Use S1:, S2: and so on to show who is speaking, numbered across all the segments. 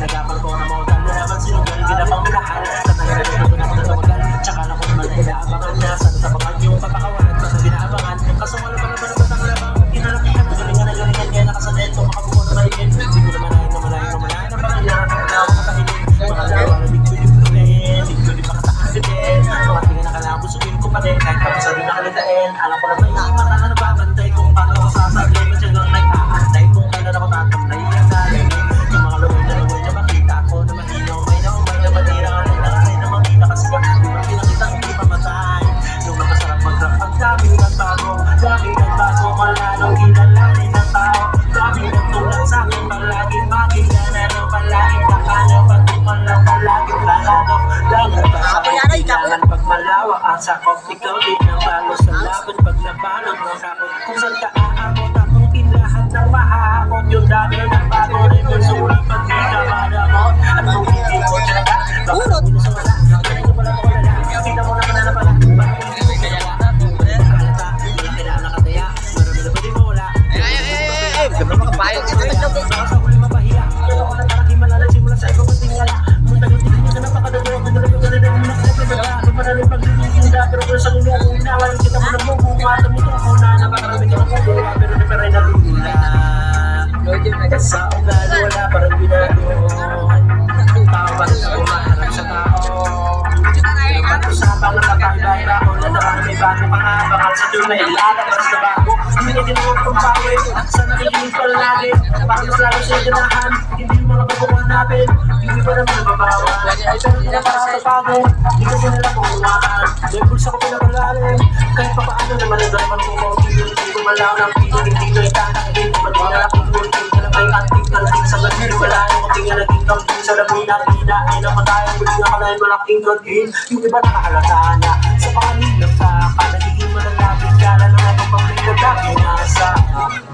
S1: Nagapal ko na mautan na naman sinungaling ginapang minahal. Tatanggalin ko na ako na tawagan. Tsaka lang ko naman inaabangan na sana tabangan yung papakawalan pa na binaabangan. Kaso wala pa naman ang batang labang kinalakihan. Galingan kaya nakasadento makabuo na maligin. Hindi ko na malayan na pangyayari na ako makainin. Mga larawan na di ko di pakataan din. Mga tingin na kailangan busugin ko pa din. Kahit pa sa rin nakalitain. Alam ko na may iiman na nababantay kung paano ako sasagay. Masyag lang nag-aantay kung kailan ako tatambay. Ang galing yung mga laway na makita ko na mahinaw. May na matira ka rin na makita. Kasi kung hindi mo pinakita hindi mamatay. Nung nakasarap mag-rap ang daming nagbago. Daming nagbago malalong kinalanin ng tao. Daming nagtulad sa akin palaging makilala na palaging nakano. Patuman lang palaging lalano. Langit pa sa kailangan pag malawak ang sakop. Ikaw din ang balo sa laban pag nabanang nakakot. Kung saan ka aabot akong lahat ng mahahakot. Yung dami ng bago rin yung sulit pag di na madamot. At kung hindi ko tiyaka baka hindi sa wala. Ganito pala ko wala. Kita mo naman na pala. Bakit hindi ko kaya kalata, malaki na nakataya. Marami na pwede mo wala.
S2: Ganda mga bayad ito.
S1: Baka sa huli mapahiya. Kaya ko na parang himalala simula sa ikaw patingala. Muntagal-tingin nyo na napakadagawa. Magdalagang madaling paglilingin na. Pero kung sa inyo ang inawan kita mo ng mong at ang itong una. Napakarami ka ng mong pero di pa rin nalula. Sa ugali wala parang ginagawa. Tao pa rin ako maharap sa tao. Pag-usapan ng kapag-iba ko na naman may bago pangabangan sa tunay lalabas na bago. Hindi na ginuwag kong pawin. Sa nakikinig pa lagi. Para mas lalo sa ganahan. Hindi yung mga baguhan natin. Hindi pa naman nababawan. Ay pero hindi na makakapago. Hindi kasi nila kumakaan. May pulsa ko pinapalalim. Kahit pa paano naman ang daman ko mo. Hindi ko malaw ng piling. Hindi ko itatak. Hindi ko madala kung kulting. Ay anting-anting sa gabi. Wala yung tingin na tingkang sa labi na kinain. Ang matayang guling na kalahin malaking gagin. Yung iba nakahalata na sa pangalinang taka. Nagiging malalapit ka na nung atong pagkakagagin nasa.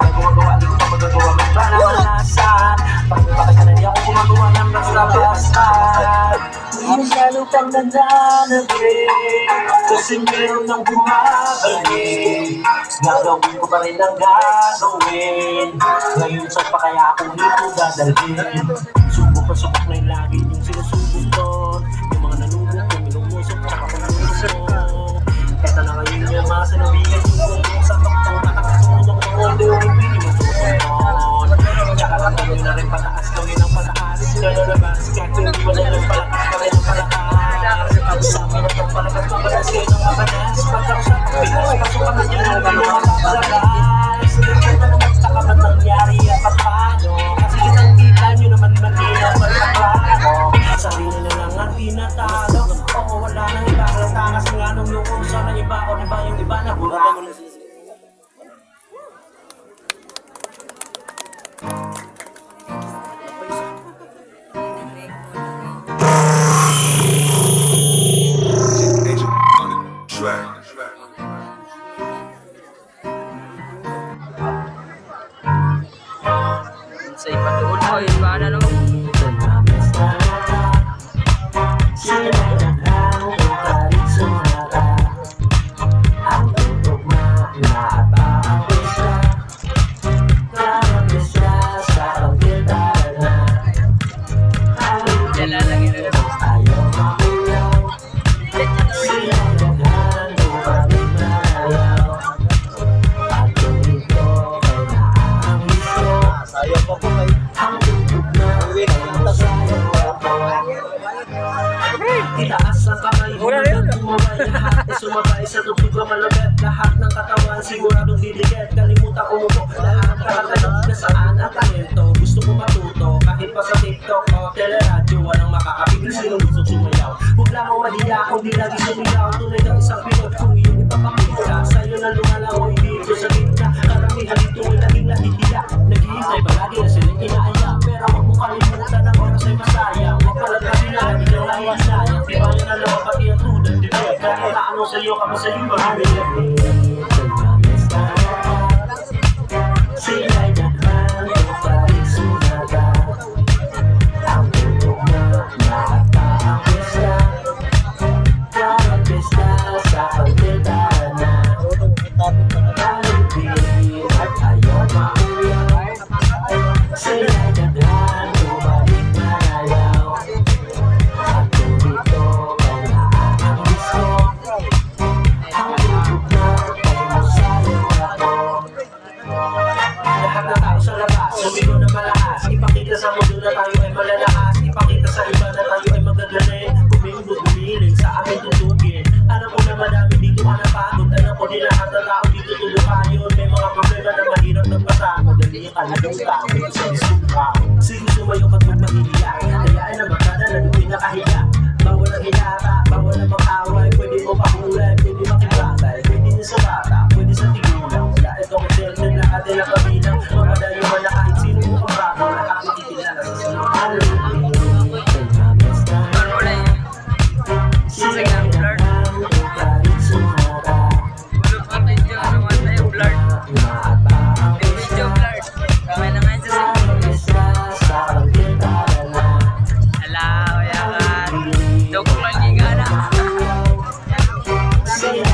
S1: Gagawa-gawa, di ko pa magagawa. May ba na malasa. Pag-ibakit ka na di ako gumagawa ng basta-basta. Yung lalo pang nananabik. Kasi meron ng bumabalik. Gagawin ko pa rin ang gagawin. Ngayon saan pa kaya akong ito dadalhin. Subok na yung lagi yung sinusubok doon. Yung mga nanubok, yung minumusok, tsaka pag-uusok. Eto na ngayon yung mga sanabigan yung kung sa tokto nakakasunod ng mga yung hindi mo tutunon. Tsaka katuloy na rin pataas gawin ang pataas. Lalabas kahit hindi mo na lang palakas pa rin ang palakas. Sabi na itong palakas mabalas kayo ng mabalas. Pagkausap ang Pinas, pasok kami dyan ang mga mapalagas. Ito naman sa kabat nangyari at paano. Kasi kitang kita nyo naman maginaw magpaklaro. Sarili na lang ang tinatalo. Oo, wala nang iba. Kalatakas nga nung yung uso ng iba. O diba yung iba na bura.
S2: Sa iba doon mo, iba na naman.
S1: Itaas ang kamay, tumabay lahat. Sumabay sa tubig na malabet. Lahat ng katawan, siguradong didikit. Kalimutan umupo, lahat kakatanong na saan at talento. Gusto ko matuto, kahit pa sa TikTok o teleradyo. Walang makakapigil, sino gusto sumayaw. Huwag lamang mahiya kung di lagi sumiyaw. Tunay ng isang Pinoy, kung iyong ipapakita. Sa'yo na lumalangoy dito sa gitna. Karamihan dito ay naging nahihiya. Naghihintay palagi na silang inaaya. Pero huwag mo kalimutan ang oras ay masaya. Huwag palagay na, hindi ka lang hinayang. Di ba yun ang lawa pati ang tulad? Di ba? Kahit na ano sa'yo, kami sa'yo marami. Sila'y naghalo pa rin sumada. Ang tulog na nakatapos na. Karang pesta sa pagdedana. Kalupin at ayaw mauyaw. Sila'y naghalo pa rin malayo. matigas. Ipakita sa mundo na tayo ay malalakas. Ipakita sa iba na tayo ay magagaling. Kumingod, gumiling, sa amin tutugin. Alam ko na madami dito ka napagod. Alam ko din lahat na tao dito tulukan yun. May mga problema na mahirap nagpasama. Madali ka na lutang, dito sa disuka. Sige sumayo ka kung mahihiya. Hayaan na magkana na doon nakahiya. Bawal ang hinata, bawal ang mag-away. Pwede mo pakulay, pwede makibagay. Pwede niya sa bata, pwede sa tigulang. Wala itong internet na atin ang kabilang. Mamadayo man na kahit sino mo ang bago. Nakakikilala sa sinungaling.
S2: Joke lang yung gana.
S1: Say